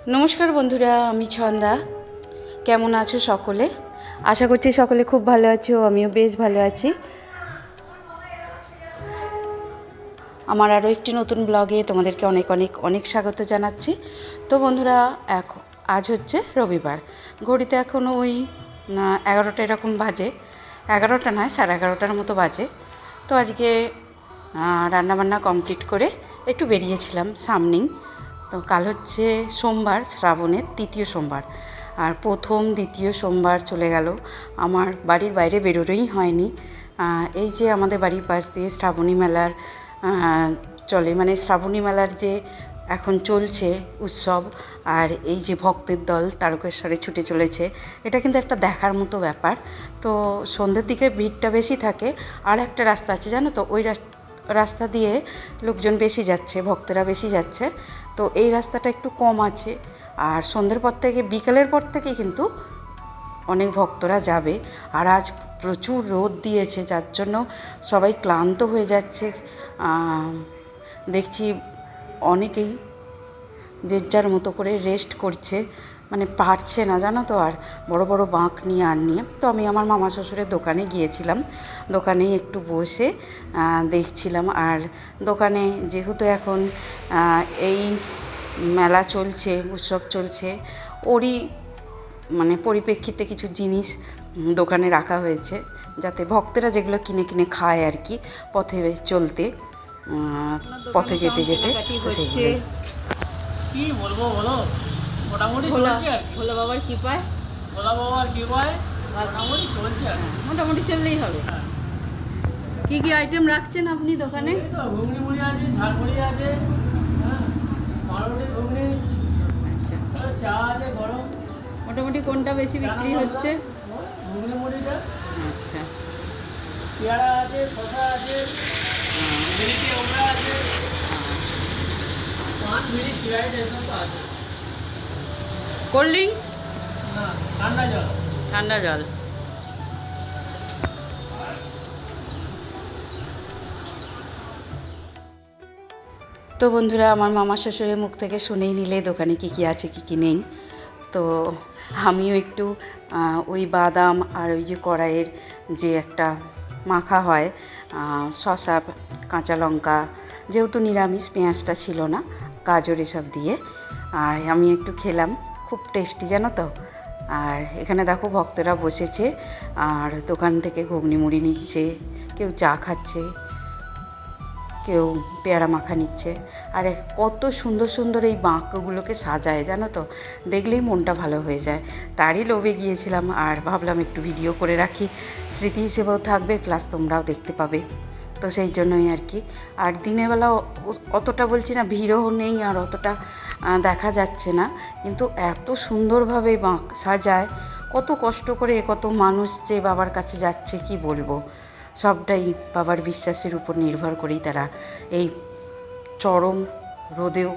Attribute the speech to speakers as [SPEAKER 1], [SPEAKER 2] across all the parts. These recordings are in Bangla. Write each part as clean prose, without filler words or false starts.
[SPEAKER 1] নমস্কার বন্ধুরা, আমি ছন্দা। কেমন আছো সকলে? আশা করছি সকলে খুব ভালো আছো, আমিও বেশ ভালো আছি। আমার আরও একটি নতুন ব্লগে তোমাদেরকে অনেক অনেক অনেক স্বাগত জানাচ্ছি। তো বন্ধুরা, আজ হচ্ছে রবিবার। ঘড়িতে এখন ওই 11টা এরকম বাজে, 11টা নয় 11:30টার মতো বাজে। তো আজকে রান্নাবান্না কমপ্লিট করে একটু বেরিয়েছিলাম সামনেই। তো কাল হচ্ছে সোমবার, শ্রাবণের 3য় সোমবার। আর প্রথম 2য় সোমবার চলে গেল, আমার বাড়ির বাইরে বেরোনোই হয়নি। এই যে আমাদের বাড়ির পাশ দিয়ে শ্রাবণী মেলার চলে, মানে শ্রাবণী মেলার যে এখন চলছে উৎসব, আর এই যে ভক্তের দল তারকেশ্বরে ছুটে চলেছে, এটা কিন্তু একটা দেখার মতো ব্যাপার। তো সন্ধ্যের দিকে ভিড়টা বেশি থাকে। আর একটা রাস্তা আছে জানো তো, ওই রাস্তা দিয়ে লোকজন বেশি যাচ্ছে, ভক্তরা বেশি যাচ্ছে। তো এই রাস্তাটা একটু কম আছে। আর সন্ধ্যের পর থেকে, বিকেলের পর থেকে কিন্তু অনেক ভক্তরা যাবে। আর আজ প্রচুর রোদ দিয়েছে, যার জন্য সবাই ক্লান্ত হয়ে যাচ্ছে। দেখছি অনেকেই যে যার মতো করে রেস্ট করছে, মানে পারছে না জানো তো আর বড় বড় বাঁক নিয়ে। তো আমি আমার মামা শ্বশুরের দোকানে গিয়েছিলাম, দোকানে একটু বসে দেখছিলাম। আর দোকানে যেহেতু এখন এই মেলা চলছে, উৎসব চলছে, ওরই মানে পরিপ্রেক্ষিতে কিছু জিনিস দোকানে রাখা হয়েছে, যাতে ভক্তরা যেগুলো কিনে কিনে খায় আর কি, পথে চলতে, পথে যেতে যেতে। তো সেইগুলোই
[SPEAKER 2] কি বলবো বলো, মোটামুটি চলছে আর কি।
[SPEAKER 1] ভোলা বাবার কৃপায়,
[SPEAKER 2] ভোলা বাবার কৃপায় মোটামুটি চলছে আর কি।
[SPEAKER 1] মোটামুটি চললেই হবে।
[SPEAKER 2] হ্যাঁ।
[SPEAKER 1] কি কি আইটেম রাখছেন আপনি দোকানে?
[SPEAKER 2] এই তো ঘুগনি মুড়ি আছে, ঝালমুড়ি আছে, হ্যাঁ, পাউরুটি ঘুগনি,
[SPEAKER 1] আচ্ছা,
[SPEAKER 2] চা আছে গরম।
[SPEAKER 1] মোটামুটি কোনটা বেশি বিক্রি হচ্ছে?
[SPEAKER 2] ঘুগনি মুড়িটা।
[SPEAKER 1] আচ্ছা,
[SPEAKER 2] পেয়ারা আছে, শসা আছে, মিষ্টি ওমরা আছে, পান মিষ্টি সিরাইট এসব তো আছে।
[SPEAKER 1] Cold drinks?
[SPEAKER 2] না, ঠান্ডা জল।
[SPEAKER 1] ঠান্ডা জল। তো বন্ধুরা, আমার মামা শ্বশুরের মুখ থেকে শুনেই নিলে দোকানে কী কী আছে কী কী নেই। তো আমিও একটু ওই বাদাম আর ওই যে কড়াইয়ের যে একটা মাখা হয়, শসা, কাঁচা লঙ্কা, যেহেতু নিরামিষ, পেঁয়াজটা ছিল না, গাজর এসব দিয়ে, আর আমি একটু খেলাম। খুব টেস্টি জানো তো। আর এখানে দেখো ভক্তরা বসেছে, আর দোকান থেকে ঘুগনি মুড়ি নিচ্ছে, কেউ চা খাচ্ছে, কেউ পেয়ারা মাখা নিচ্ছে। আর কত সুন্দর সুন্দর এই বাঁকগুলোকে সাজায় জানো তো, দেখলেই মনটা ভালো হয়ে যায়। তারই লোভে গিয়েছিলাম, আর ভাবলাম একটু ভিডিও করে রাখি, স্মৃতি হিসেবেও থাকবে, প্লাস তোমরাও দেখতে পাবে। তো সেই জন্যই আর কি। আর দিনের বেলা অতটা বলছি না, ভিড়ও নেই আর অতটা দেখা যাচ্ছে না, কিন্তু এত সুন্দরভাবে বাঁক সাজায়। কত কষ্ট করে কত মানুষ যে বাবার কাছে যাচ্ছে কি বলবো। সবটাই বাবার বিশ্বাসের উপর নির্ভর করেই তারা এই চরম রোদেও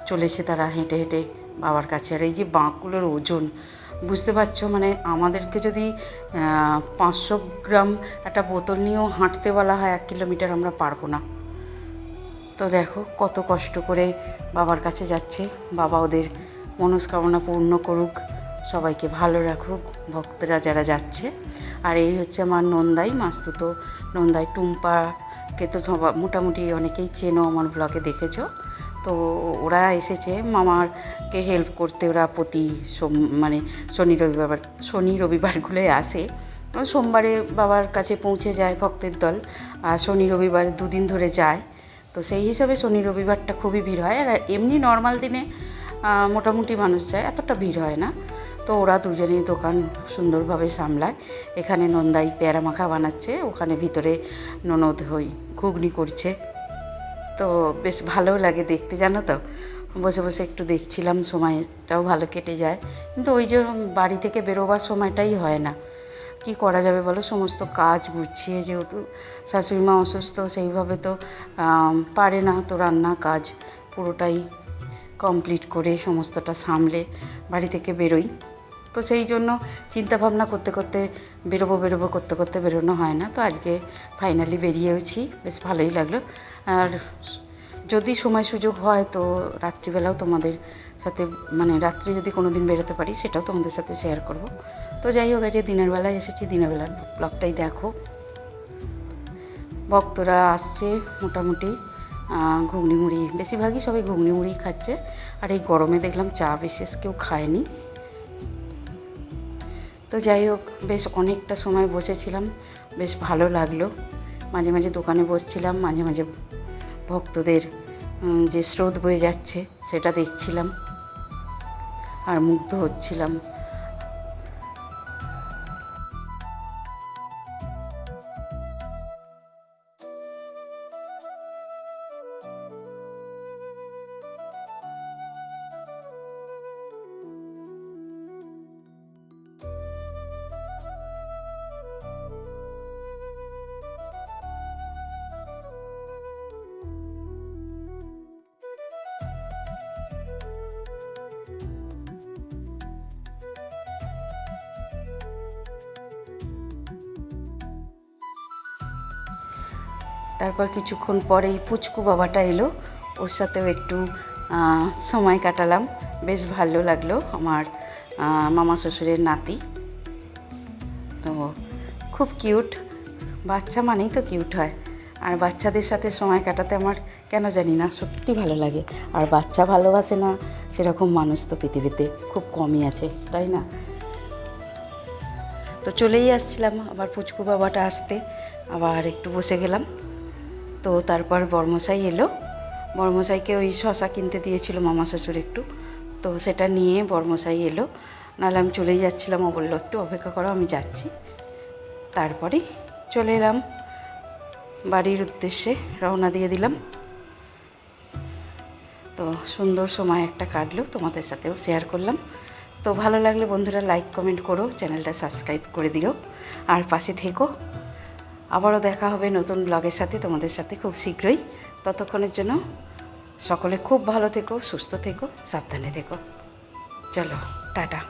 [SPEAKER 1] চলেছে তারা হেঁটে হেঁটে বাবার কাছে। আর এই যে বাঁকগুলোর ওজন বুঝতে পারছো, মানে আমাদেরকে যদি 500 গ্রাম একটা বোতল নিয়েও হাঁটতে বলা হয় 1 কিলোমিটার, আমরা পারবো না। তো দেখো কত কষ্ট করে বাবার কাছে যাচ্ছে। বাবা ওদের মনস্কামনা পূর্ণ করুক, সবাইকে ভালো রাখুক, ভক্তরা যারা যাচ্ছে। আর এই হচ্ছে আমার নন্দাই, মাস্তুতো নন্দাই। টুম্পাকে তো মোটামুটি অনেকেই চেনো, আমার ব্লগে দেখেছো। তো ওরা এসেছে মামারকে হেল্প করতে। ওরা প্রতি মানে শনি রবিবারগুলোই আসে। সোমবারে বাবার কাছে পৌঁছে যায় ভক্তের দল, আর শনি রবিবার 2 দিন ধরে যায়। তো সেই হিসাবে শনি রবিবারটা খুবই ভিড় হয়। আর এমনি নর্মাল দিনে মোটামুটি মানুষ যায়, এতটা ভিড় হয় না। তো ওরা দুজনেই দোকান সুন্দরভাবে সামলায়। এখানে নন্দাই পেয়ারা মাখা বানাচ্ছে, ওখানে ভিতরে ননদ হই ঘুগনি করছে। তো বেশ ভালো লাগে দেখতে জানো তো। বসে বসে একটু দেখছিলাম, সময়টাও ভালো কেটে যায়। কিন্তু ওই যে বাড়ি থেকে বেরোবার সময়টাই হয় না। কি করা যাবে বলো, সমস্ত কাজ গুছিয়ে, যেহেতু শাশুড়ি মা অসুস্থ, সেইভাবে তো পারে না। তো রান্না কাজ পুরোটাই কমপ্লিট করে সমস্তটা সামলে বাড়ি থেকে বেরোই। তো সেই জন্য চিন্তাভাবনা করতে করতে বেরোবো করতে করতে বেরোনো হয় না। তো আজকে ফাইনালি বেরিয়েওছি, বেশ ভালোই লাগলো। আর যদি সময় সুযোগ হয় তো রাত্রিবেলাও তোমাদের সাথে মানে রাত্রে যদি কোনো দিন বেরোতে পারি সেটাও তোমাদের সাথে শেয়ার করব। তো যাই হোক, আজকে দিনের বেলায় এসেছি, দিনের বেলার ব্লগটাই দেখো। ভক্তরা আসছে মোটামুটি ঘুগনি মুড়ি, বেশিরভাগই সবাই ঘুগনি মুড়ি খাচ্ছে। আর এই গরমে দেখলাম চা বিশেষ কেউ খায়নি। তো যাই হোক, বেশ অনেকটা সময় বসেছিলাম, বেশ ভালো লাগলো। মাঝে মাঝে দোকানে বসছিলাম, মাঝে মাঝে ভক্তদের যে স্রোত বয়ে যাচ্ছে সেটা দেখছিলাম আর মুগ্ধ হচ্ছিলাম। তারপর কিছুক্ষণ পরেই পুচকু বাবাটা এলো, ওর সাথেও একটু সময় কাটালাম, বেশ ভালো লাগলো। আমার মামা শ্বশুরের নাতি, তো খুব কিউট। বাচ্চা মানেই তো কিউট হয়, আর বাচ্চাদের সাথে সময় কাটাতে আমার কেন জানি না সত্যি ভালো লাগে। আর বাচ্চা ভালোবাসে না সেরকম মানুষ তো পৃথিবীতে খুব কমই আছে, তাই না? তো চলেই আসছিলাম আবার পুচকু বাবাটা আসতে, আবার একটু বসে গেলাম। তো তারপর বর্মশাই এলো, বর্মশাইকে ওই শশা কিনতে দিয়েছিল মামা শ্বশুর একটু, তো সেটা নিয়ে বর্মশাই এলো। নাহলে আমি চলেই যাচ্ছিলাম, ও বললো একটু অপেক্ষা করো আমি যাচ্ছি। তারপরে চলে এলাম বাড়ির উদ্দেশ্যে, রওনা দিয়ে দিলাম। তো সুন্দর সময় একটা কাটলো, তোমাদের সাথেও শেয়ার করলাম। তো ভালো লাগলে বন্ধুরা লাইক কমেন্ট করো, চ্যানেলটা সাবস্ক্রাইব করে দিও আর পাশে থেকো। আবারও দেখা হবে নতুন ব্লগের সাথে তোমাদের সাথে খুব শীঘ্রই। ততক্ষণের জন্য সকলে খুব ভালো থেকো, সুস্থ থেকো, সাবধানে থেকো। চলো টাটা।